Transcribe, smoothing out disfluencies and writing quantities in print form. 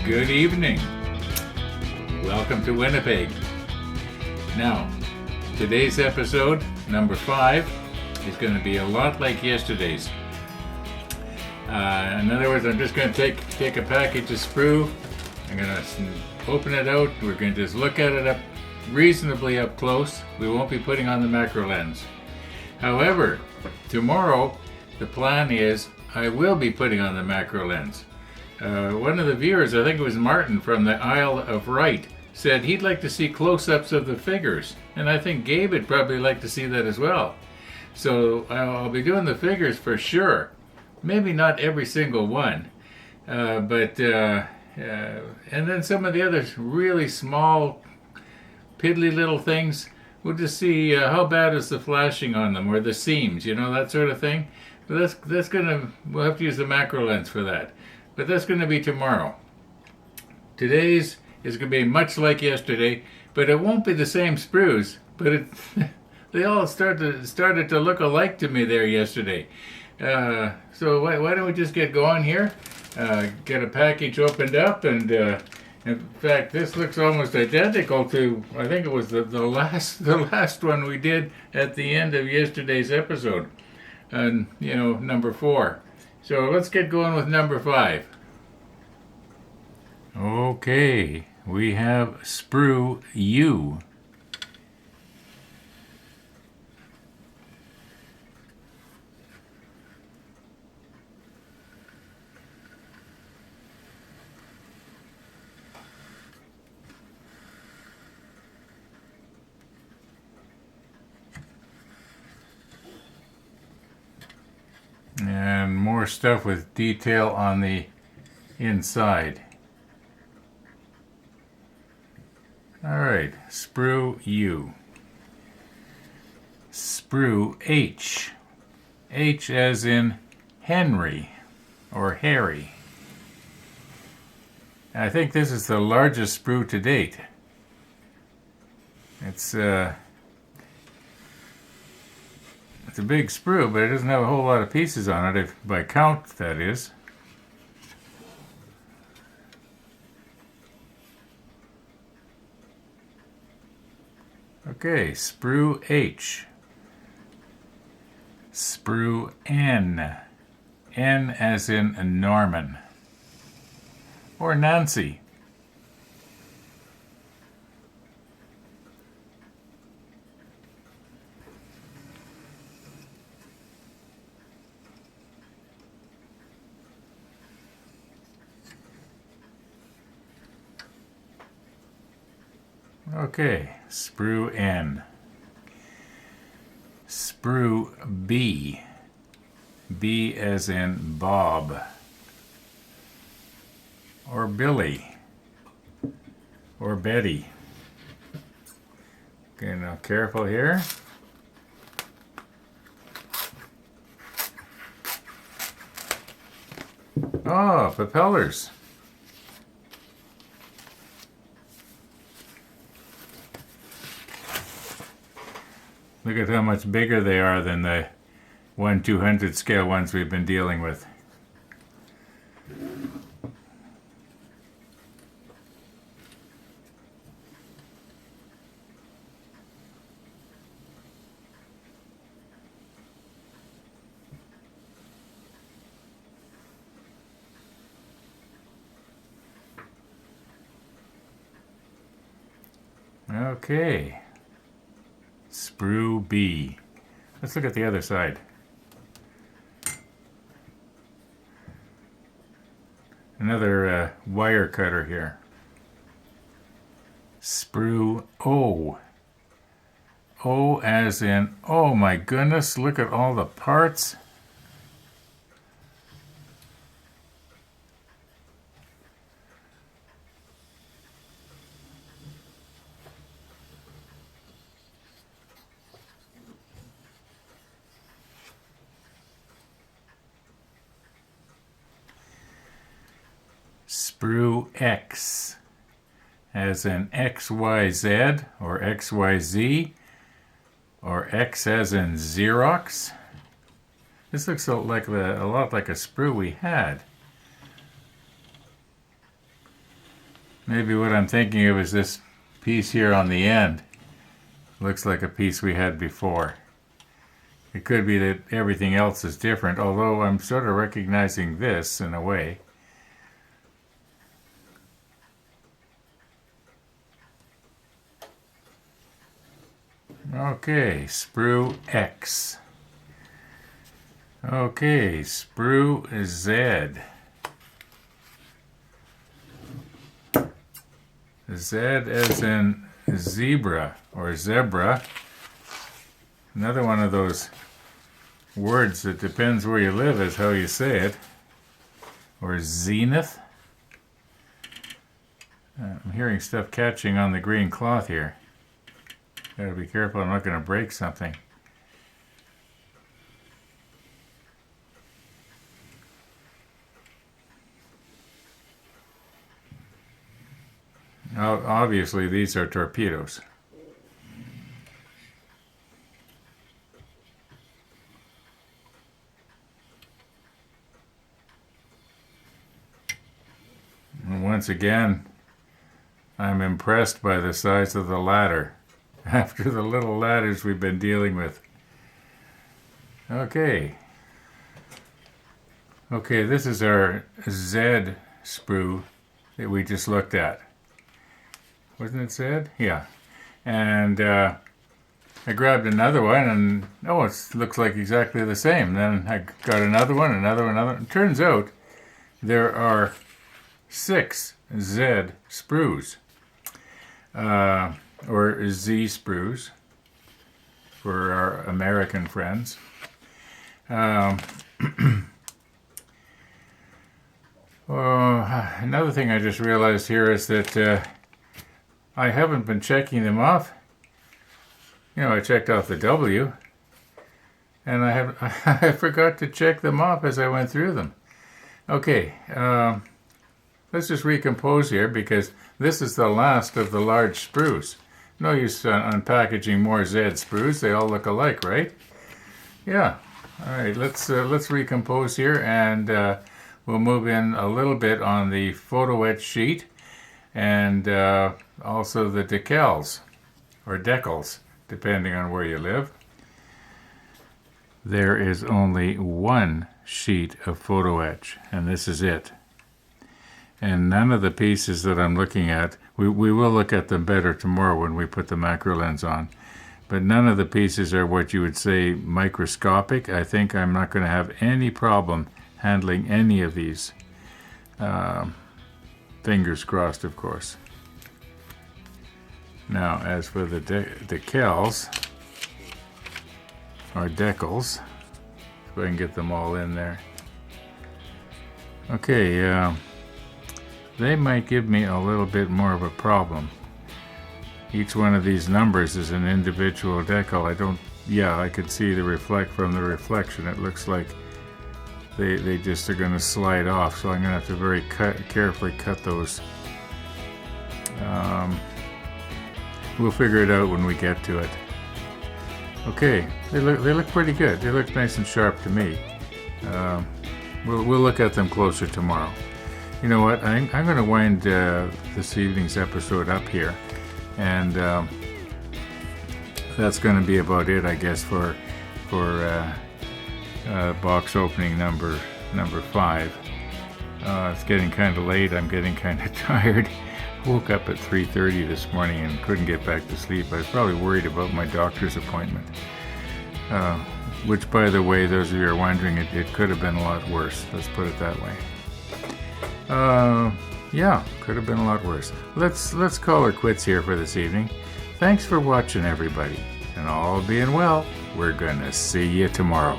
Good evening. Welcome to Winnipeg. Now, today's episode, number 5, is going to be a lot like yesterday's. In other words, I'm just going to take a package of sprue. I'm going to open it out. We're going to just look at it reasonably up close. We won't be putting on the macro lens. However, tomorrow, the plan is I will be putting on the macro lens. One of the viewers, I think it was Martin from the Isle of Wight, said he'd like to see close-ups of the figures. And I think Gabe would probably like to see that as well. So I'll be doing the figures for sure. Maybe not every single one. And then some of the other really small, piddly little things, we'll just see how bad is the flashing on them, or the seams, that sort of thing. But we'll have to use the macro lens for that. But that's going to be tomorrow. Today's is going to be much like yesterday, but it won't be the same sprues. But they all started to look alike to me there yesterday. So why don't we just get going here? Get a package opened up, and in fact, this looks almost identical to, I think it was the last one we did at the end of yesterday's episode, and number 4. So let's get going with number 5. Okay, we have sprue U. And more stuff with detail on the inside. Alright, sprue U. Sprue H. H as in Henry or Harry. I think this is the largest sprue to date. It's a big sprue, but it doesn't have a whole lot of pieces on it, if by count, that is. Okay, sprue H. Sprue N. N as in Norman. Or Nancy. Okay, sprue N. Sprue B. B as in Bob. Or Billy. Or Betty. Okay, now careful here. Oh, propellers. Look at how much bigger they are than the 1/200 scale ones we've been dealing with. Okay. Sprue B. Let's look at the other side. Another wire cutter here. Sprue O. O as in, oh my goodness, look at all the parts. Sprue X, as in XYZ or XYZ, or X as in Xerox. This looks a lot like a sprue we had. Maybe what I'm thinking of is this piece here on the end. Looks like a piece we had before. It could be that everything else is different, although I'm sort of recognizing this in a way. Okay, sprue X. Okay, sprue Z. Z as in zebra or zebra. Another one of those words that depends where you live is how you say it. Or zenith. I'm hearing stuff catching on the green cloth here. Gotta be careful, I'm not going to break something. Now, obviously, these are torpedoes. And once again, I'm impressed by the size of the ladder after the little ladders we've been dealing with. Okay. Okay, this is our Z sprue that we just looked at. Wasn't it Z? Yeah. And I grabbed another one and, oh, it looks like exactly the same. Then I got another one, another one, another one. It turns out there are 6 Z sprues. Or Z sprues for our American friends. Another thing I just realized here is that I haven't been checking them off. You know, I checked off the W, and I forgot to check them off as I went through them. Okay, let's just recompose here because this is the last of the large sprues. No use unpackaging more Z sprues. They all look alike, right? Yeah. All right, let's recompose here, and we'll move in a little bit on the photo etch sheet, and also the decals, or decals, depending on where you live. There is only one sheet of photo etch, and this is it. And none of the pieces that I'm looking at, we will look at them better tomorrow when we put the macro lens on, but none of the pieces are what you would say microscopic. I think I'm not going to have any problem handling any of these. Fingers crossed, of course. Now, as for the decals, or decals, if I can get them all in there. Okay, they might give me a little bit more of a problem. Each one of these numbers is an individual decal. I could see from the reflection. It looks like they just are going to slide off, so I'm going to have to very carefully cut those. We'll figure it out when we get to it. Okay, they look pretty good. They look nice and sharp to me. We'll look at them closer tomorrow. You know what? I'm going to wind this evening's episode up here, and that's going to be about it, I guess, for box opening number 5. It's getting kind of late. I'm getting kind of tired. Woke up at 3:30 this morning and couldn't get back to sleep. I was probably worried about my doctor's appointment. Which, by the way, those of you who are wondering, it could have been a lot worse. Let's put it that way. Yeah, could have been a lot worse. Let's call her quits here for this evening. Thanks for watching, everybody. And all being well, we're gonna see you tomorrow.